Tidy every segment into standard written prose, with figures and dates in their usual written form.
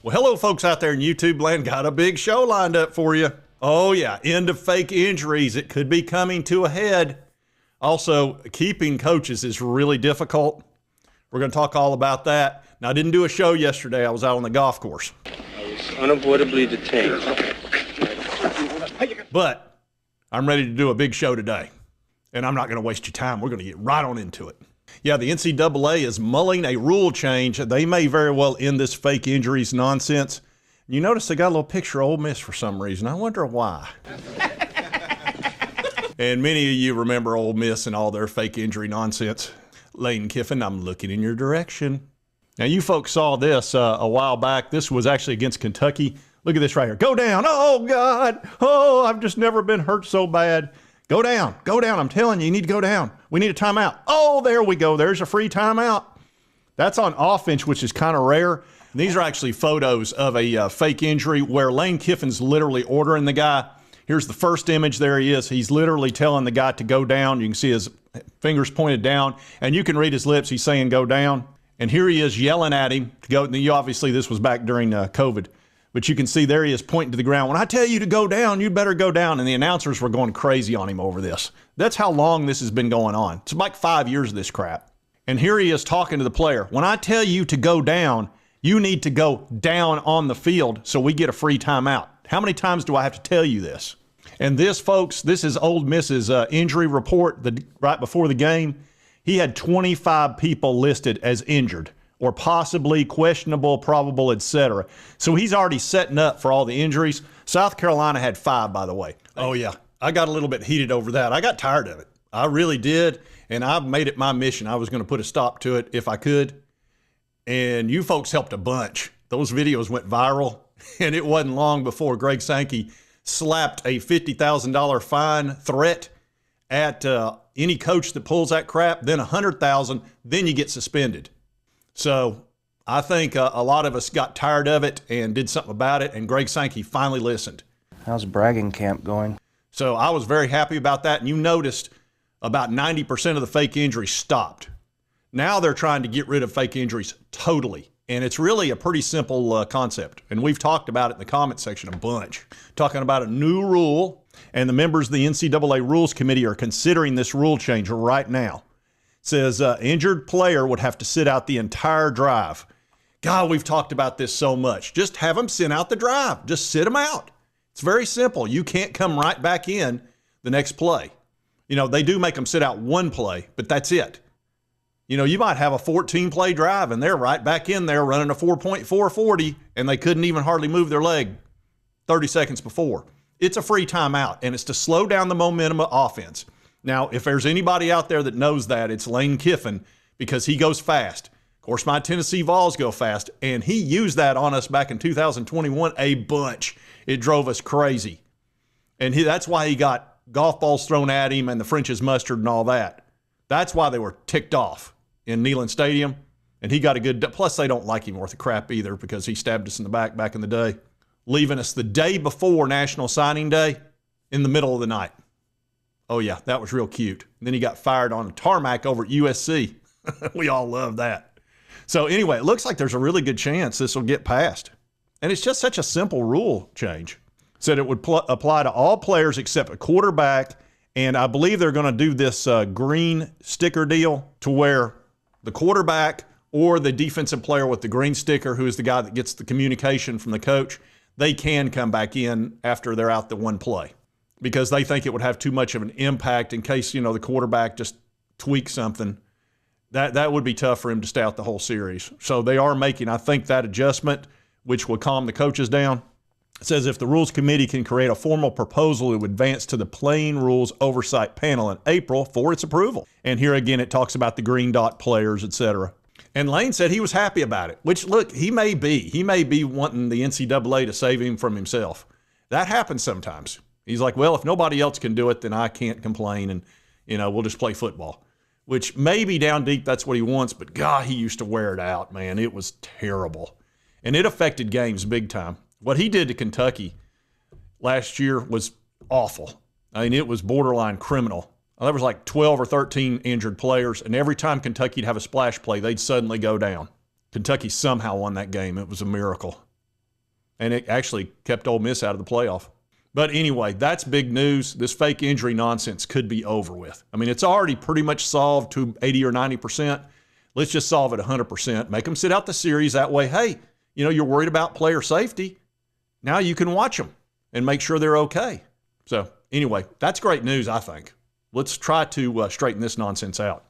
Well, hello, folks out there in YouTube land. Got a big show lined up for you. Oh, yeah, end of fake injuries. It could be coming to a head. Also, keeping coaches is really difficult. We're going to talk all about that. Now, I didn't do a show yesterday. I was out on the golf course. I was unavoidably detained. But I'm ready to do a big show today. And I'm not going to waste your time. We're going to get right on into it. Yeah, the NCAA is mulling a rule change. They may very well end this fake injuries nonsense. You notice they got a little picture of Ole Miss for some reason. I wonder why. And many of you remember Ole Miss and all their fake injury nonsense. Lane Kiffin, I'm looking in your direction. Now, you folks saw this a while back. This was actually against Kentucky. Look at this right here. Go down. Oh, God. Oh, I've just never been hurt so bad. Go down. Go down. I'm telling you, you need to go down. We need a timeout. Oh, there we go. There's a free timeout. That's on offense, which is kind of rare. These are actually photos of a fake injury where Lane Kiffin's literally ordering the guy. Here's the first image. There he is. He's literally telling the guy to go down. You can see his fingers pointed down, and you can read his lips. He's saying go down. And here he is yelling at him to go. Obviously, this was back during COVID. But you can see there he is pointing to the ground. When I tell you to go down, you better go down. And the announcers were going crazy on him over this. That's how long this has been going on. It's like 5 years of this crap. And here he is talking to the player. When I tell you to go down, you need to go down on the field so we get a free timeout. How many times do I have to tell you this? And this, folks, this is Ole Miss's injury report right before the game. He had 25 people listed as injured, or possibly questionable, probable, etc. So he's already setting up for all the injuries. South Carolina had 5, by the way. Oh, yeah. I got a little bit heated over that. I got tired of it. I really did, and I've made it my mission. I was going to put a stop to it if I could, and you folks helped a bunch. Those videos went viral, and it wasn't long before Greg Sankey slapped a $50,000 fine threat at any coach that pulls that crap, then $100,000, then you get suspended. So I think a lot of us got tired of it and did something about it, and Greg Sankey finally listened. How's bragging camp going? So I was very happy about that, and you noticed about 90% of the fake injuries stopped. Now they're trying to get rid of fake injuries totally, and it's really a pretty simple concept, and we've talked about it in the comment section a bunch, talking about a new rule, and the members of the NCAA Rules Committee are considering this rule change right now. Says injured player would have to sit out the entire drive. God, we've talked about this so much. Just have them sit out the drive. Just sit them out. It's very simple. You can't come right back in the next play. You know, they do make them sit out one play, but that's it. You know, you might have a 14-play drive, and they're right back in there running a 4.440, and they couldn't even hardly move their leg 30 seconds before. It's a free timeout, and it's to slow down the momentum of offense. Now, if there's anybody out there that knows that, it's Lane Kiffin, because he goes fast. Of course, my Tennessee Vols go fast, and he used that on us back in 2021 a bunch. It drove us crazy. And that's why he got golf balls thrown at him and the French's mustard and all that. That's why they were ticked off in Neyland Stadium, and he got a good – plus, they don't like him worth a crap either because he stabbed us in the back in the day, leaving us the day before National Signing Day in the middle of the night. Oh, yeah, that was real cute. And then he got fired on a tarmac over at USC. We all love that. So anyway, it looks like there's a really good chance this will get passed. And it's just such a simple rule change. Said it would apply to all players except a quarterback. And I believe they're going to do this green sticker deal to where the quarterback or the defensive player with the green sticker, who is the guy that gets the communication from the coach, they can come back in after they're out the one play, because they think it would have too much of an impact in case, you know, the quarterback just tweaks something. That would be tough for him to stay out the whole series. So they are making, I think, that adjustment, which will calm the coaches down. It says if the Rules Committee can create a formal proposal, it would advance to the Playing Rules Oversight Panel in April for its approval. And here again, it talks about the green dot players, etc. And Lane said he was happy about it, which, look, he may be. He may be wanting the NCAA to save him from himself. That happens sometimes. He's like, well, if nobody else can do it, then I can't complain, and, you know, we'll just play football. Which maybe down deep that's what he wants, but God, he used to wear it out, man. It was terrible. And it affected games big time. What he did to Kentucky last year was awful. I mean, it was borderline criminal. There was like 12 or 13 injured players, and every time Kentucky'd have a splash play, they'd suddenly go down. Kentucky somehow won that game. It was a miracle. and it actually kept Ole Miss out of the playoff. But anyway, that's big news. This fake injury nonsense could be over with. I mean, it's already pretty much solved to 80 or 90%. Let's just solve it 100%. Make them sit out the series. That way, hey, you know, you're worried about player safety. Now you can watch them and make sure they're okay. So anyway, that's great news, I think. Let's try to straighten this nonsense out.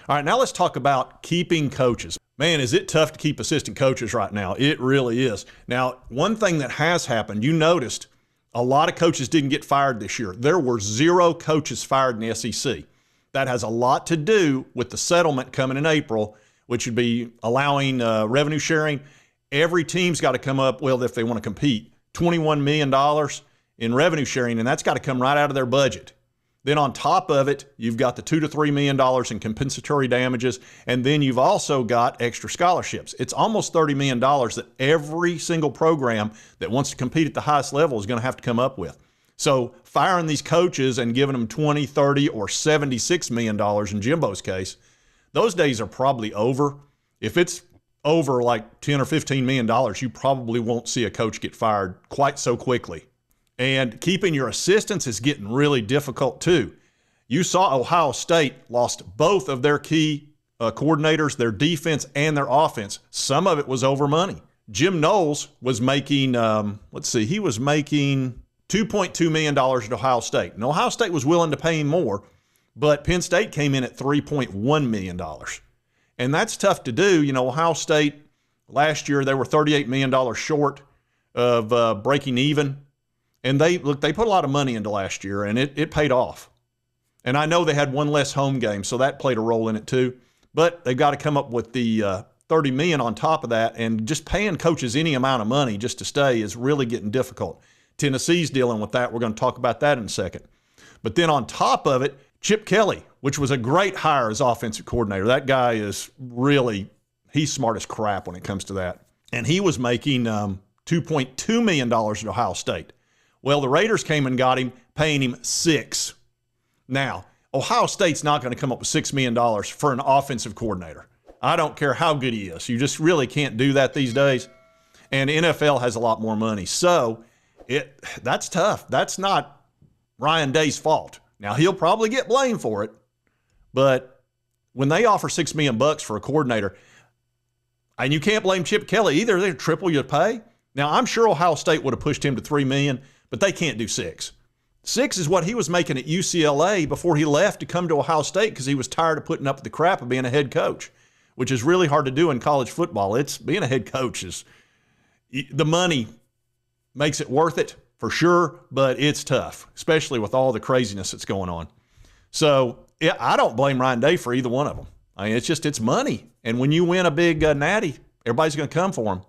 All right, now let's talk about keeping coaches. Man, is it tough to keep assistant coaches right now. It really is. Now, one thing that has happened, you noticed a lot of coaches didn't get fired this year. There were 0 coaches fired in the SEC. That has a lot to do with the settlement coming in April, which would be allowing revenue sharing. Every team's got to come up, well, if they want to compete, $21 million in revenue sharing, and that's got to come right out of their budget. Then on top of it, you've got the $2 to $3 million in compensatory damages, and then you've also got extra scholarships. It's almost $30 million that every single program that wants to compete at the highest level is going to have to come up with. So firing these coaches and giving them $20, $30, or $76 million in Jimbo's case, those days are probably over. If it's over like $10 or $15 million, you probably won't see a coach get fired quite so quickly. And keeping your assistants is getting really difficult too. You saw Ohio State lost both of their key coordinators, their defense and their offense. Some of it was over money. Jim Knowles was making, he was making $2.2 million at Ohio State. And Ohio State was willing to pay him more, but Penn State came in at $3.1 million. And that's tough to do. You know, Ohio State, last year, they were $38 million short of breaking even. And they put a lot of money into last year, and it paid off. And I know they had one less home game, so that played a role in it too. But they've got to come up with the $30 million on top of that, and just paying coaches any amount of money just to stay is really getting difficult. Tennessee's dealing with that. We're going to talk about that in a second. But then on top of it, Chip Kelly, which was a great hire as offensive coordinator. That guy is really, he's smart as crap when it comes to that. And he was making $2.2 million at Ohio State. Well, the Raiders came and got him, paying him $6 million. Now, Ohio State's not going to come up with $6 million for an offensive coordinator. I don't care how good he is. You just really can't do that these days. And NFL has a lot more money. So that's tough. That's not Ryan Day's fault. Now, he'll probably get blamed for it. But when they offer $6 million for a coordinator, and you can't blame Chip Kelly either, they triple your pay. Now, I'm sure Ohio State would have pushed him to $3 million, but they can't do $6 million. $6 million is what he was making at UCLA before he left to come to Ohio State because he was tired of putting up with the crap of being a head coach, which is really hard to do in college football. Being a head coach is, the money makes it worth it for sure, but it's tough, especially with all the craziness that's going on. So I don't blame Ryan Day for either one of them. I mean, it's money. And when you win a big natty, everybody's going to come for him.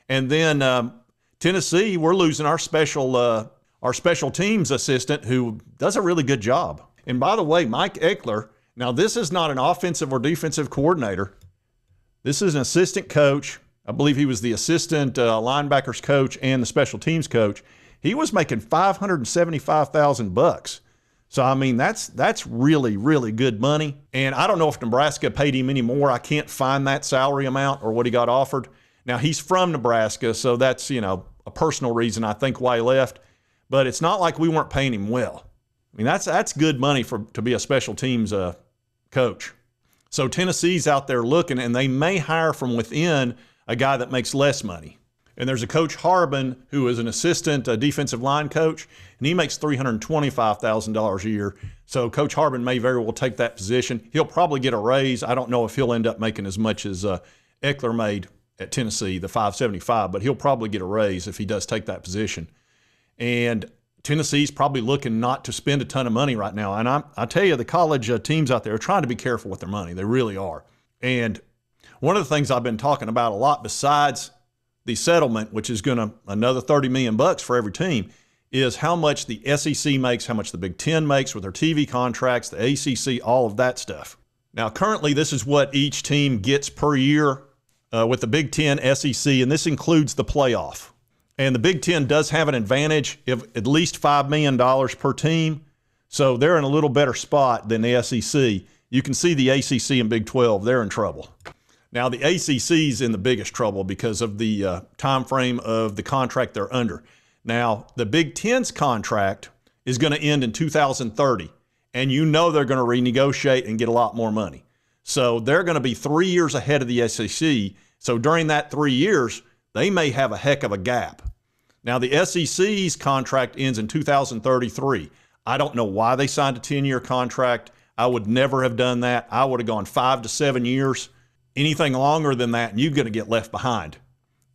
And then Tennessee, we're losing our special teams assistant who does a really good job. And by the way, Mike Eckler, now this is not an offensive or defensive coordinator. This is an assistant coach. I believe he was the assistant linebackers coach and the special teams coach. He was making $575,000. So, I mean, that's really, really good money. And I don't know if Nebraska paid him any more. I can't find that salary amount or what he got offered. Now, he's from Nebraska, so that's, a personal reason I think why he left. But it's not like we weren't paying him well. I mean, that's good money to be a special teams coach. So Tennessee's out there looking, and they may hire from within a guy that makes less money. And there's a Coach Harbin who is an assistant defensive line coach, and he makes $325,000 a year. So Coach Harbin may very well take that position. He'll probably get a raise. I don't know if he'll end up making as much as Eckler made at Tennessee, the $575, but he'll probably get a raise if he does take that position. And Tennessee's probably looking not to spend a ton of money right now. And I tell you, the college teams out there are trying to be careful with their money. They really are. And one of the things I've been talking about a lot besides the settlement, which is another $30 million for every team, is how much the SEC makes, how much the Big Ten makes with their TV contracts, the ACC, all of that stuff. Now, currently, this is what each team gets per year with the Big Ten, SEC, and this includes the playoff. And the Big Ten does have an advantage of at least $5 million per team, so they're in a little better spot than the SEC. You can see the ACC and Big 12, they're in trouble. Now, the ACC's in the biggest trouble because of the time frame of the contract they're under. Now, the Big Ten's contract is going to end in 2030, and you know they're going to renegotiate and get a lot more money. So they're going to be 3 years ahead of the SEC. So during that 3 years, they may have a heck of a gap. Now, the SEC's contract ends in 2033. I don't know why they signed a 10-year contract. I would never have done that. I would have gone 5 to 7 years. Anything longer than that, and you're going to get left behind.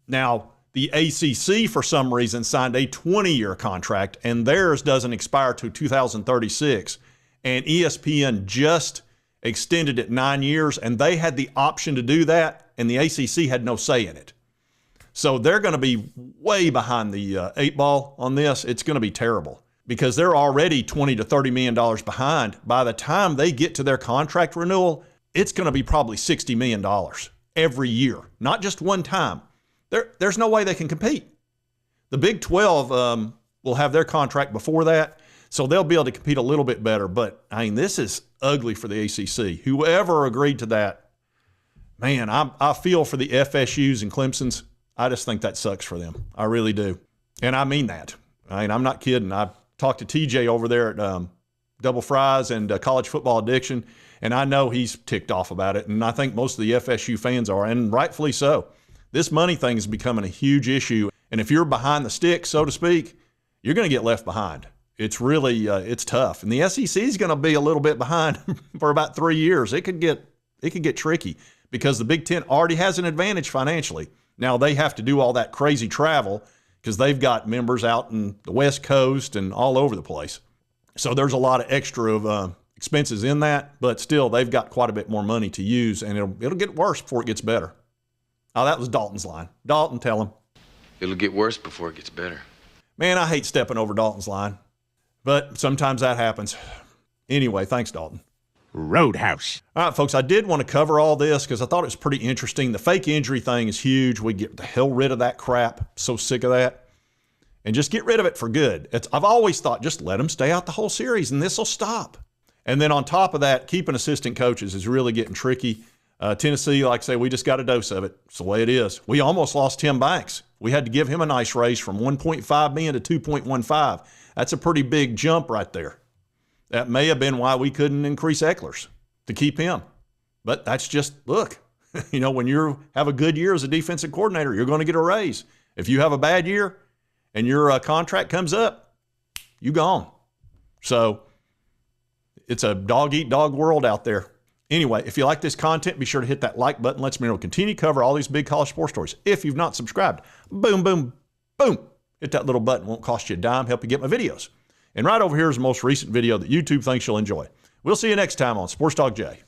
Now, the ACC, for some reason, signed a 20-year contract, and theirs doesn't expire till 2036. And ESPN just extended it 9 years, and they had the option to do that, and the ACC had no say in it. So they're going to be way behind the 8 ball on this. It's going to be terrible because they're already $20 to $30 million behind. By the time they get to their contract renewal, it's going to be probably $60 million every year, not just one time. There's no way they can compete. The Big 12 will have their contract before that, so they'll be able to compete a little bit better. But, I mean, this is ugly for the ACC. Whoever agreed to that, man, I feel for the FSUs and Clemsons. I just think that sucks for them. I really do. And I mean that. I mean, I'm not kidding. I talked to TJ over there at Double Fries and College Football Addiction, and I know he's ticked off about it, and I think most of the FSU fans are, and rightfully so. This money thing is becoming a huge issue, and if you're behind the stick, so to speak, you're going to get left behind. It's really, it's tough. And the SEC is going to be a little bit behind for about 3 years. It could get tricky because the Big Ten already has an advantage financially. Now they have to do all that crazy travel because they've got members out in the West Coast and all over the place. So there's a lot of extra expenses in that, but still they've got quite a bit more money to use, and it'll get worse before it gets better. Oh, that was Dalton's line. Dalton, tell him. It'll get worse before it gets better. Man, I hate stepping over Dalton's line, but sometimes that happens. Anyway, thanks, Dalton. Roadhouse. All right, folks, I did want to cover all this because I thought it was pretty interesting. The fake injury thing is huge. We get the hell rid of that crap. So sick of that. And just get rid of it for good. I've always thought just let them stay out the whole series and this will stop. And then on top of that, keeping assistant coaches is really getting tricky. Tennessee, like I say, we just got a dose of it. It's the way it is. We almost lost Tim Banks. We had to give him a nice raise from $1.5 million to $2.15. That's a pretty big jump right there. That may have been why we couldn't increase Eckler's to keep him. But that's just, look, when you have a good year as a defensive coordinator, you're going to get a raise. If you have a bad year and your contract comes up, you gone. So it's a dog-eat-dog world out there. Anyway, if you like this content, be sure to hit that like button. Let's me know. Continue to cover all these big college sports stories. If you've not subscribed, boom, boom, boom. Hit that little button. Won't cost you a dime. Help you get my videos. And right over here is the most recent video that YouTube thinks you'll enjoy. We'll see you next time on Sports Talk Jay.